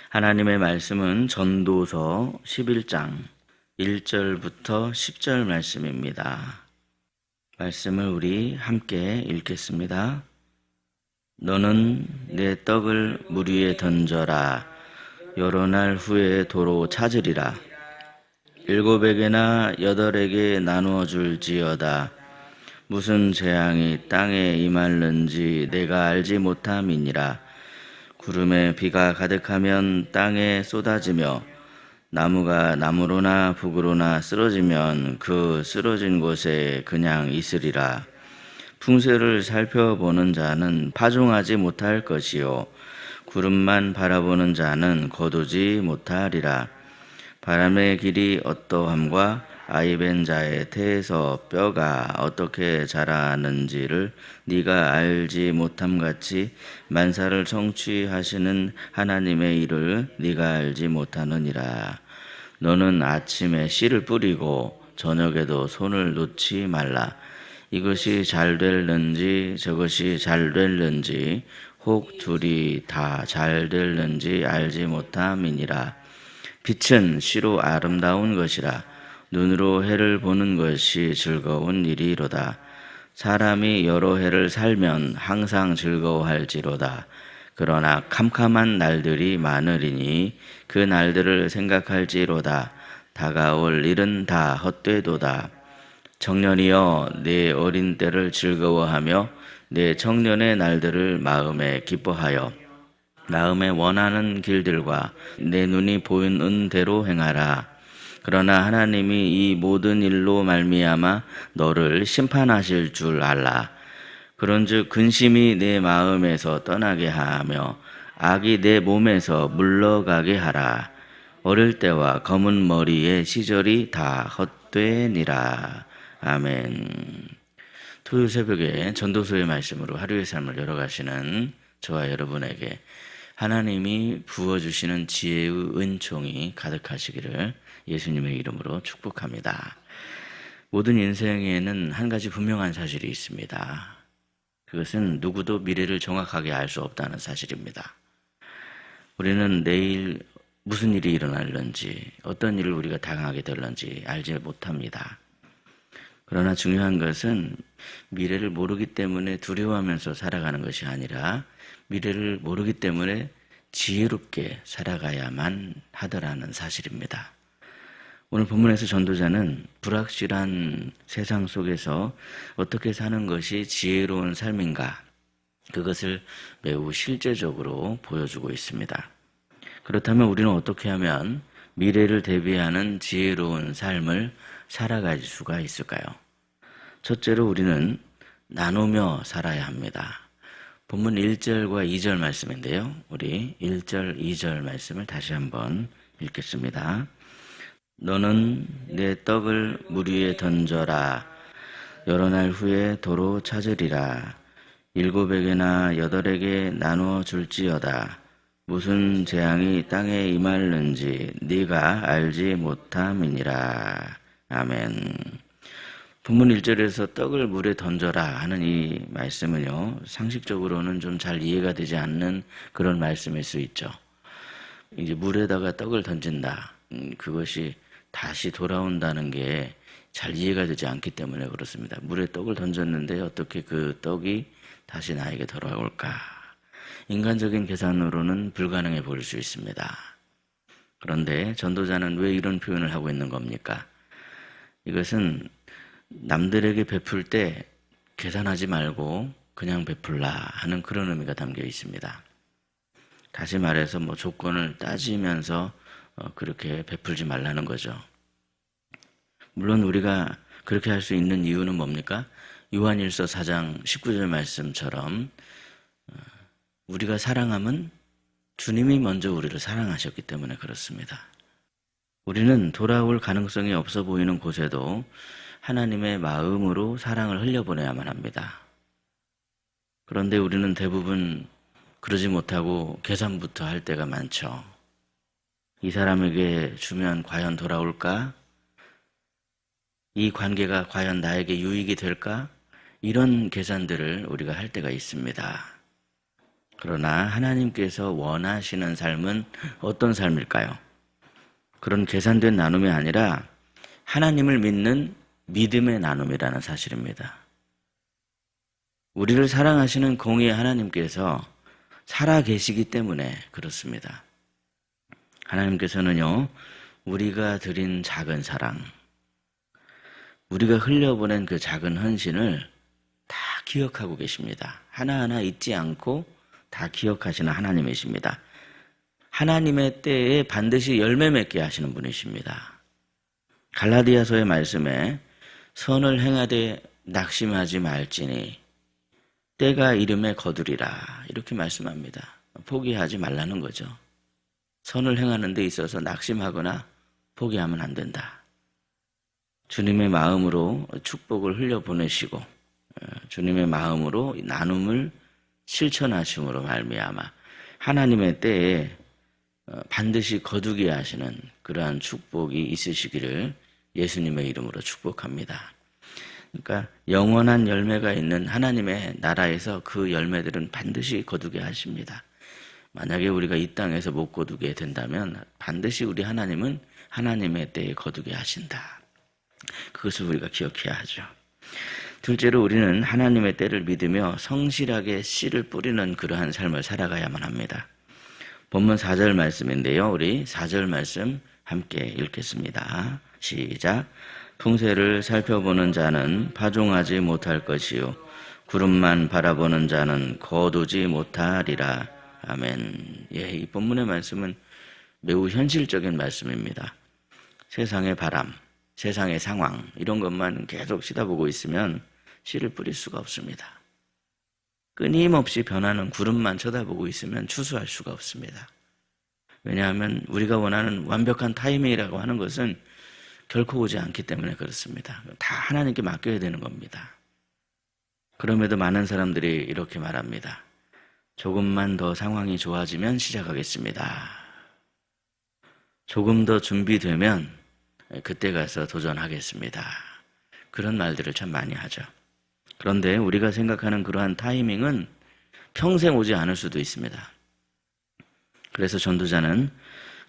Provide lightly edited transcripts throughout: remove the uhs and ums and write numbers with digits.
하나님의 말씀은 전도서 11장 1절부터 10절 말씀입니다. 말씀을 우리 함께 읽겠습니다. 너는 내 떡을 물 위에 던져라. 여러 날 후에 도로 찾으리라. 7에게나 8에게 나누어 줄지어다. 무슨 재앙이 땅에 임할는지 내가 알지 못함이니라. 구름에 비가 가득하면 땅에 쏟아지며 나무가 나무로나 북으로나 쓰러지면 그 쓰러진 곳에 그냥 있으리라. 풍세를 살펴보는 자는 파종하지 못할 것이요 구름만 바라보는 자는 거두지 못하리라. 바람의 길이 어떠함과 아이벤 자의 태에서 뼈가 어떻게 자라는지를 네가 알지 못함같이 만사를 성취하시는 하나님의 일을 네가 알지 못하느니라. 너는 아침에 씨를 뿌리고 저녁에도 손을 놓지 말라. 이것이 잘 될는지 저것이 잘 될는지 혹 둘이 다 잘 될는지 알지 못함이니라. 빛은 시로 아름다운 것이라. 눈으로 해를 보는 것이 즐거운 일이로다. 사람이 여러 해를 살면 항상 즐거워할지로다. 그러나 캄캄한 날들이 많으리니 그 날들을 생각할지로다. 다가올 일은 다 헛되도다. 청년이여 내 어린 때를 즐거워하며 내 청년의 날들을 마음에 기뻐하여 마음에 원하는 길들과 내 눈이 보이는 대로 행하라. 그러나 하나님이 이 모든 일로 말미암아 너를 심판하실 줄 알라. 그런즉 근심이 내 마음에서 떠나게 하며 악이 내 몸에서 물러가게 하라. 어릴 때와 검은 머리의 시절이 다 헛되니라. 아멘. 토요일 새벽에 전도서의 말씀으로 하루의 삶을 열어가시는 저와 여러분에게 하나님이 부어주시는 지혜의 은총이 가득하시기를 예수님의 이름으로 축복합니다. 모든 인생에는 한 가지 분명한 사실이 있습니다. 그것은 누구도 미래를 정확하게 알 수 없다는 사실입니다. 우리는 내일 무슨 일이 일어날는지, 어떤 일을 우리가 당하게 될는지 알지 못합니다. 그러나 중요한 것은 미래를 모르기 때문에 두려워하면서 살아가는 것이 아니라 미래를 모르기 때문에 지혜롭게 살아가야만 하더라는 사실입니다. 오늘 본문에서 전도자는 불확실한 세상 속에서 어떻게 사는 것이 지혜로운 삶인가, 그것을 매우 실제적으로 보여주고 있습니다. 그렇다면 우리는 어떻게 하면 미래를 대비하는 지혜로운 삶을 살아갈 수가 있을까요? 첫째로 우리는 나누며 살아야 합니다. 본문 1절과 2절 말씀인데요. 우리 1절, 2절 말씀을 다시 한번 읽겠습니다. 너는 내 떡을 물 위에 던져라. 여러 날 후에 도로 찾으리라. 7에게나 8에게 나누어 줄지어다. 무슨 재앙이 땅에 임할는지 네가 알지 못함이니라. 아멘. 본문 1절에서 떡을 물에 던져라 하는 이 말씀은요, 상식적으로는 좀 잘 이해가 되지 않는 그런 말씀일 수 있죠. 이제 물에다가 떡을 던진다. 그것이 다시 돌아온다는 게 잘 이해가 되지 않기 때문에 그렇습니다. 물에 떡을 던졌는데 어떻게 그 떡이 다시 나에게 돌아올까? 인간적인 계산으로는 불가능해 보일 수 있습니다. 그런데 전도자는 왜 이런 표현을 하고 있는 겁니까? 이것은 남들에게 베풀 때 계산하지 말고 그냥 베풀라 하는 그런 의미가 담겨 있습니다. 다시 말해서 조건을 따지면서 그렇게 베풀지 말라는 거죠. 물론 우리가 그렇게 할 수 있는 이유는 뭡니까? 요한일서 4장 19절 말씀처럼 우리가 사랑함은 주님이 먼저 우리를 사랑하셨기 때문에 그렇습니다. 우리는 돌아올 가능성이 없어 보이는 곳에도 하나님의 마음으로 사랑을 흘려보내야만 합니다. 그런데 우리는 대부분 그러지 못하고 계산부터 할 때가 많죠. 이 사람에게 주면 과연 돌아올까? 이 관계가 과연 나에게 유익이 될까? 이런 계산들을 우리가 할 때가 있습니다. 그러나 하나님께서 원하시는 삶은 어떤 삶일까요? 그런 계산된 나눔이 아니라 하나님을 믿는 믿음의 나눔이라는 사실입니다. 우리를 사랑하시는 공의의 하나님께서 살아 계시기 때문에 그렇습니다. 하나님께서는요, 우리가 드린 작은 사랑, 우리가 흘려보낸 그 작은 헌신을 다 기억하고 계십니다. 하나하나 잊지 않고 다 기억하시는 하나님이십니다. 하나님의 때에 반드시 열매 맺게 하시는 분이십니다. 갈라디아서의 말씀에 선을 행하되 낙심하지 말지니 때가 이름에 거두리라 이렇게 말씀합니다. 포기하지 말라는 거죠. 선을 행하는 데 있어서 낙심하거나 포기하면 안 된다. 주님의 마음으로 축복을 흘려보내시고 주님의 마음으로 나눔을 실천하심으로 말미암아 하나님의 때에 반드시 거두게 하시는 그러한 축복이 있으시기를 예수님의 이름으로 축복합니다. 그러니까 영원한 열매가 있는 하나님의 나라에서 그 열매들은 반드시 거두게 하십니다. 만약에 우리가 이 땅에서 못 거두게 된다면 반드시 우리 하나님은 하나님의 때에 거두게 하신다. 그것을 우리가 기억해야 하죠. 둘째로 우리는 하나님의 때를 믿으며 성실하게 씨를 뿌리는 그러한 삶을 살아가야만 합니다. 본문 4절 말씀인데요. 우리 4절 말씀 함께 읽겠습니다. 시작. 풍세를 살펴보는 자는 파종하지 못할 것이요 구름만 바라보는 자는 거두지 못하리라. 아멘. 예, 이 본문의 말씀은 매우 현실적인 말씀입니다. 세상의 바람, 세상의 상황 이런 것만 계속 쳐다보고 있으면 씨를 뿌릴 수가 없습니다. 끊임없이 변하는 구름만 쳐다보고 있으면 추수할 수가 없습니다. 왜냐하면 우리가 원하는 완벽한 타이밍이라고 하는 것은 결코 오지 않기 때문에 그렇습니다. 다 하나님께 맡겨야 되는 겁니다. 그럼에도 많은 사람들이 이렇게 말합니다. 조금만 더 상황이 좋아지면 시작하겠습니다. 조금 더 준비되면 그때 가서 도전하겠습니다. 그런 말들을 참 많이 하죠. 그런데 우리가 생각하는 그러한 타이밍은 평생 오지 않을 수도 있습니다. 그래서 전도자는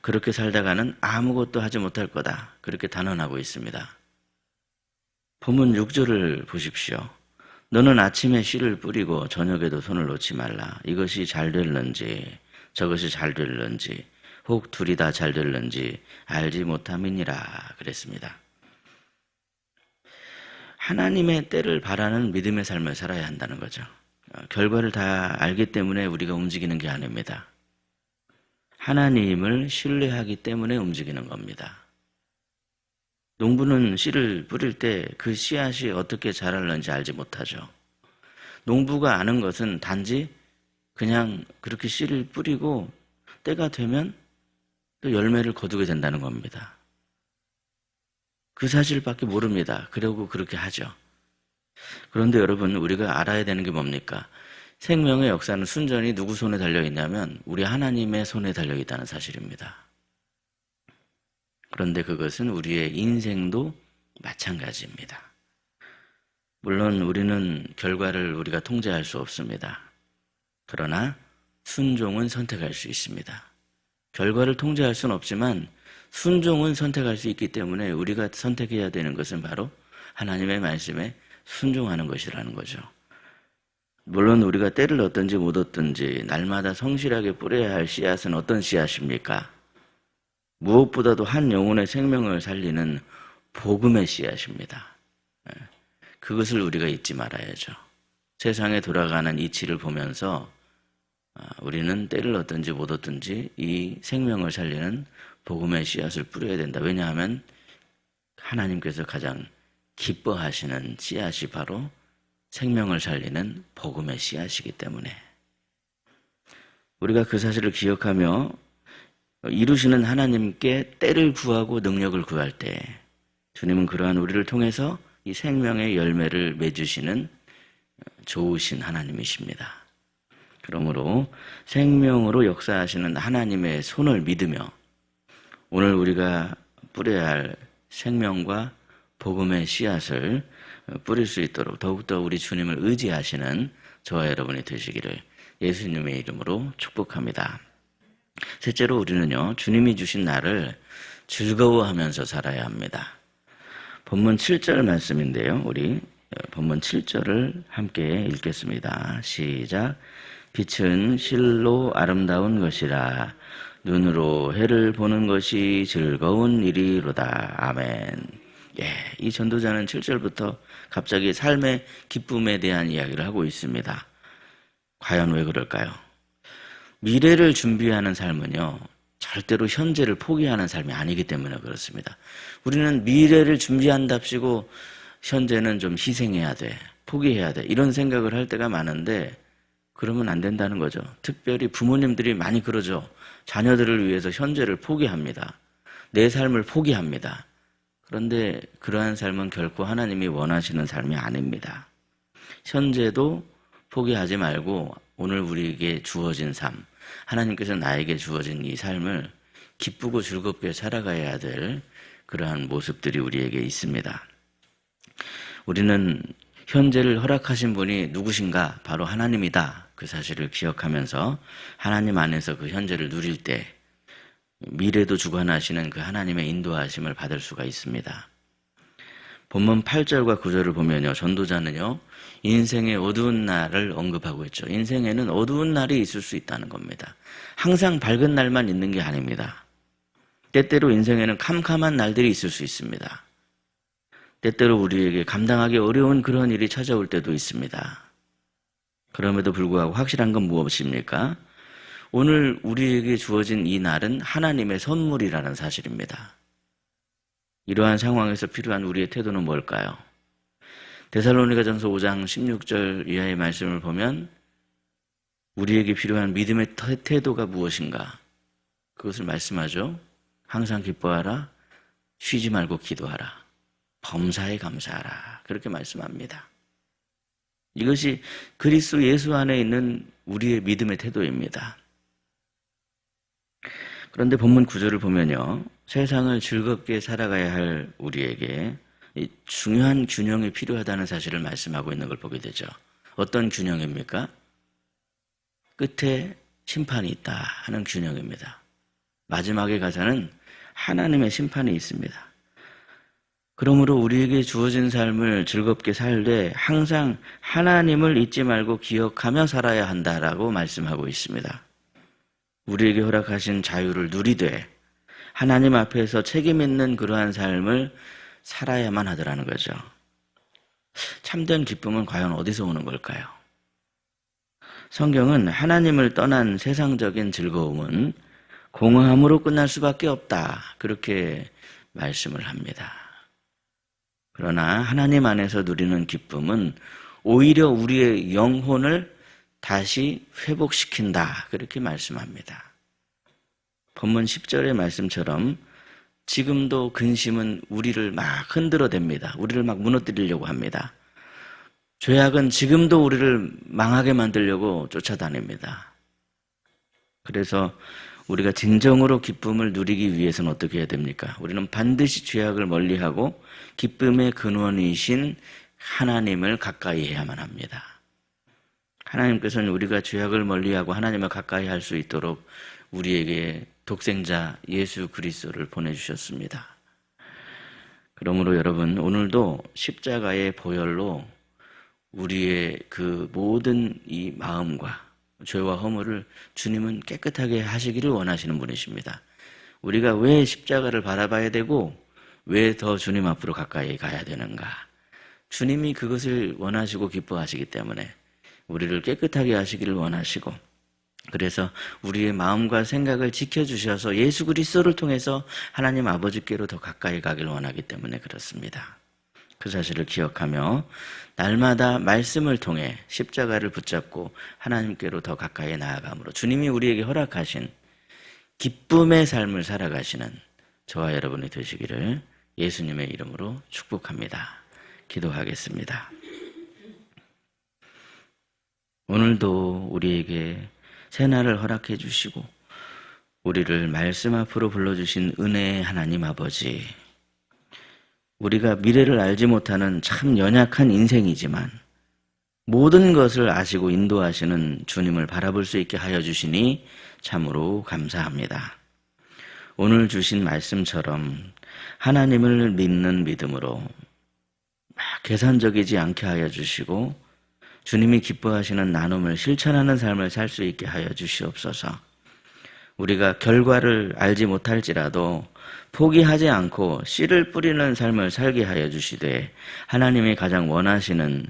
그렇게 살다가는 아무것도 하지 못할 거다. 그렇게 단언하고 있습니다. 본문 6절을 보십시오. 너는 아침에 씨를 뿌리고 저녁에도 손을 놓지 말라. 이것이 잘 될런지 저것이 잘 될런지 혹 둘이 다 잘 될런지 알지 못함이니라 그랬습니다. 하나님의 때를 바라는 믿음의 삶을 살아야 한다는 거죠. 결과를 다 알기 때문에 우리가 움직이는 게 아닙니다. 하나님을 신뢰하기 때문에 움직이는 겁니다. 농부는 씨를 뿌릴 때 그 씨앗이 어떻게 자랄는지 알지 못하죠. 농부가 아는 것은 단지 그냥 그렇게 씨를 뿌리고 때가 되면 또 열매를 거두게 된다는 겁니다. 그 사실밖에 모릅니다. 그러고 그렇게 하죠. 그런데 여러분, 우리가 알아야 되는 게 뭡니까? 생명의 역사는 순전히 누구 손에 달려있냐면 우리 하나님의 손에 달려있다는 사실입니다. 그런데 그것은 우리의 인생도 마찬가지입니다. 물론 우리는 결과를 우리가 통제할 수 없습니다. 그러나 순종은 선택할 수 있습니다. 결과를 통제할 수는 없지만 순종은 선택할 수 있기 때문에 우리가 선택해야 되는 것은 바로 하나님의 말씀에 순종하는 것이라는 거죠. 물론 우리가 때를 얻든지 못 얻든지 날마다 성실하게 뿌려야 할 씨앗은 어떤 씨앗입니까? 무엇보다도 한 영혼의 생명을 살리는 복음의 씨앗입니다. 그것을 우리가 잊지 말아야죠. 세상에 돌아가는 이치를 보면서 우리는 때를 얻든지 못 얻든지 이 생명을 살리는 복음의 씨앗을 뿌려야 된다. 왜냐하면 하나님께서 가장 기뻐하시는 씨앗이 바로 생명을 살리는 복음의 씨앗이기 때문에 우리가 그 사실을 기억하며 이루시는 하나님께 때를 구하고 능력을 구할 때 주님은 그러한 우리를 통해서 이 생명의 열매를 맺으시는 좋으신 하나님이십니다. 그러므로 생명으로 역사하시는 하나님의 손을 믿으며 오늘 우리가 뿌려야 할 생명과 복음의 씨앗을 뿌릴 수 있도록 더욱더 우리 주님을 의지하시는 저와 여러분이 되시기를 예수님의 이름으로 축복합니다. 셋째로 우리는요, 주님이 주신 날을 즐거워하면서 살아야 합니다. 본문 7절 말씀인데요. 우리 본문 7절을 함께 읽겠습니다. 시작. 빛은 실로 아름다운 것이라 눈으로 해를 보는 것이 즐거운 일이로다. 아멘. 이 전도자는 7절부터 갑자기 삶의 기쁨에 대한 이야기를 하고 있습니다. 과연 왜 그럴까요? 미래를 준비하는 삶은요, 절대로 현재를 포기하는 삶이 아니기 때문에 그렇습니다. 우리는 미래를 준비한답시고 현재는 좀 희생해야 돼, 포기해야 돼, 이런 생각을 할 때가 많은데 그러면 안 된다는 거죠. 특별히 부모님들이 많이 그러죠. 자녀들을 위해서 현재를 포기합니다. 내 삶을 포기합니다. 그런데 그러한 삶은 결코 하나님이 원하시는 삶이 아닙니다. 현재도 포기하지 말고 오늘 우리에게 주어진 삶, 하나님께서 나에게 주어진 이 삶을 기쁘고 즐겁게 살아가야 될 그러한 모습들이 우리에게 있습니다. 우리는 현재를 허락하신 분이 누구신가? 바로 하나님이다. 그 사실을 기억하면서 하나님 안에서 그 현재를 누릴 때 미래도 주관하시는 그 하나님의 인도하심을 받을 수가 있습니다. 본문 8절과 9절을 보면요, 전도자는요, 인생의 어두운 날을 언급하고 있죠. 인생에는 어두운 날이 있을 수 있다는 겁니다. 항상 밝은 날만 있는 게 아닙니다. 때때로 인생에는 캄캄한 날들이 있을 수 있습니다. 때때로 우리에게 감당하기 어려운 그런 일이 찾아올 때도 있습니다. 그럼에도 불구하고 확실한 건 무엇입니까? 오늘 우리에게 주어진 이 날은 하나님의 선물이라는 사실입니다. 이러한 상황에서 필요한 우리의 태도는 뭘까요? 데살로니가전서 5장 16절 이하의 말씀을 보면 우리에게 필요한 믿음의 태도가 무엇인가? 그것을 말씀하죠. 항상 기뻐하라, 쉬지 말고 기도하라, 범사에 감사하라, 그렇게 말씀합니다. 이것이 그리스도 예수 안에 있는 우리의 믿음의 태도입니다. 그런데 본문 9절을 보면요, 세상을 즐겁게 살아가야 할 우리에게 중요한 균형이 필요하다는 사실을 말씀하고 있는 걸 보게 되죠. 어떤 균형입니까? 끝에 심판이 있다 하는 균형입니다. 마지막에 가서는 하나님의 심판이 있습니다. 그러므로 우리에게 주어진 삶을 즐겁게 살되 항상 하나님을 잊지 말고 기억하며 살아야 한다라고 말씀하고 있습니다. 우리에게 허락하신 자유를 누리되 하나님 앞에서 책임 있는 그러한 삶을 살아야만 하더라는 거죠. 참된 기쁨은 과연 어디서 오는 걸까요? 성경은 하나님을 떠난 세상적인 즐거움은 공허함으로 끝날 수밖에 없다, 그렇게 말씀을 합니다. 그러나 하나님 안에서 누리는 기쁨은 오히려 우리의 영혼을 다시 회복시킨다, 그렇게 말씀합니다. 본문 10절의 말씀처럼 지금도 근심은 우리를 막 흔들어댑니다. 우리를 막 무너뜨리려고 합니다. 죄악은 지금도 우리를 망하게 만들려고 쫓아다닙니다. 그래서 우리가 진정으로 기쁨을 누리기 위해서는 어떻게 해야 됩니까? 우리는 반드시 죄악을 멀리하고 기쁨의 근원이신 하나님을 가까이 해야만 합니다. 하나님께서는 우리가 죄악을 멀리하고 하나님을 가까이 할 수 있도록 우리에게 독생자 예수 그리스도를 보내주셨습니다. 그러므로 여러분, 오늘도 십자가의 보혈로 우리의 그 모든 이 마음과 죄와 허물을 주님은 깨끗하게 하시기를 원하시는 분이십니다. 우리가 왜 십자가를 바라봐야 되고 왜 더 주님 앞으로 가까이 가야 되는가? 주님이 그것을 원하시고 기뻐하시기 때문에 우리를 깨끗하게 하시기를 원하시고, 그래서 우리의 마음과 생각을 지켜주셔서 예수 그리스도를 통해서 하나님 아버지께로 더 가까이 가기를 원하기 때문에 그렇습니다. 그 사실을 기억하며 날마다 말씀을 통해 십자가를 붙잡고 하나님께로 더 가까이 나아감으로 주님이 우리에게 허락하신 기쁨의 삶을 살아가시는 저와 여러분이 되시기를 예수님의 이름으로 축복합니다. 기도하겠습니다. 오늘도 우리에게 새날을 허락해 주시고 우리를 말씀 앞으로 불러주신 은혜의 하나님 아버지, 우리가 미래를 알지 못하는 참 연약한 인생이지만 모든 것을 아시고 인도하시는 주님을 바라볼 수 있게 하여 주시니 참으로 감사합니다. 오늘 주신 말씀처럼 하나님을 믿는 믿음으로 계산적이지 않게 하여 주시고 주님이 기뻐하시는 나눔을 실천하는 삶을 살 수 있게 하여 주시옵소서. 우리가 결과를 알지 못할지라도 포기하지 않고 씨를 뿌리는 삶을 살게 하여 주시되 하나님이 가장 원하시는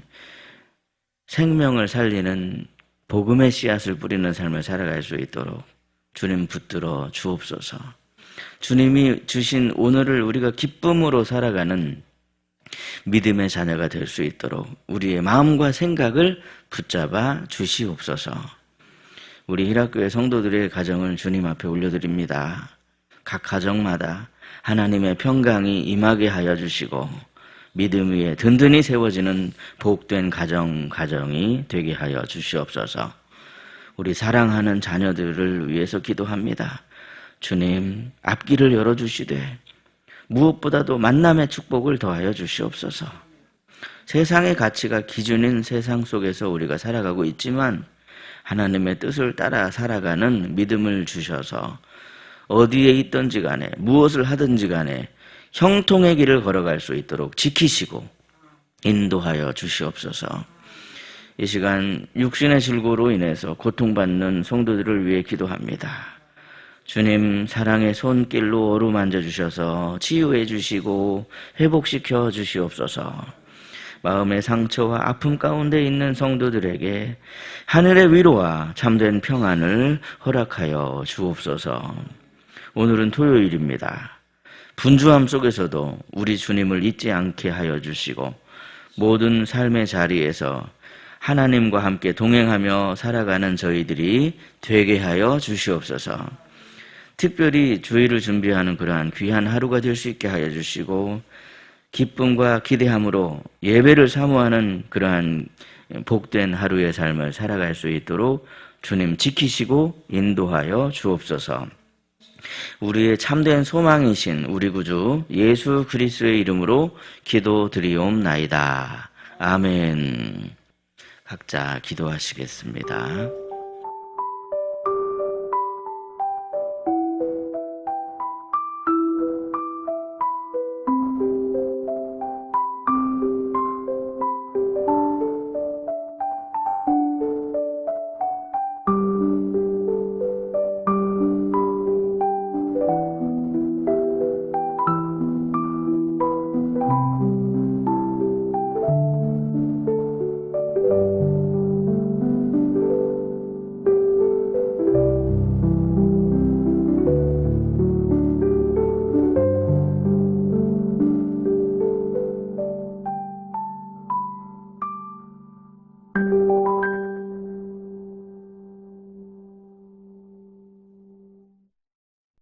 생명을 살리는 복음의 씨앗을 뿌리는 삶을 살아갈 수 있도록 주님 붙들어 주옵소서. 주님이 주신 오늘을 우리가 기쁨으로 살아가는 믿음의 자녀가 될 수 있도록 우리의 마음과 생각을 붙잡아 주시옵소서. 우리 희락교회 성도들의 가정을 주님 앞에 올려드립니다. 각 가정마다 하나님의 평강이 임하게 하여 주시고 믿음 위에 든든히 세워지는 복된 가정이 되게 하여 주시옵소서. 우리 사랑하는 자녀들을 위해서 기도합니다. 주님, 앞길을 열어주시되 무엇보다도 만남의 축복을 더하여 주시옵소서. 세상의 가치가 기준인 세상 속에서 우리가 살아가고 있지만 하나님의 뜻을 따라 살아가는 믿음을 주셔서 어디에 있든지 간에 무엇을 하든지 간에 형통의 길을 걸어갈 수 있도록 지키시고 인도하여 주시옵소서. 이 시간 육신의 질고로 인해서 고통받는 성도들을 위해 기도합니다. 주님 사랑의 손길로 어루만져 주셔서 치유해 주시고 회복시켜 주시옵소서. 마음의 상처와 아픔 가운데 있는 성도들에게 하늘의 위로와 참된 평안을 허락하여 주옵소서. 오늘은 토요일입니다. 분주함 속에서도 우리 주님을 잊지 않게 하여 주시고 모든 삶의 자리에서 하나님과 함께 동행하며 살아가는 저희들이 되게 하여 주시옵소서. 특별히 주일을 준비하는 그러한 귀한 하루가 될 수 있게 하여 주시고 기쁨과 기대함으로 예배를 사모하는 그러한 복된 하루의 삶을 살아갈 수 있도록 주님 지키시고 인도하여 주옵소서. 우리의 참된 소망이신 우리 구주 예수 그리스도의 이름으로 기도드리옵나이다. 아멘. 각자 기도하시겠습니다.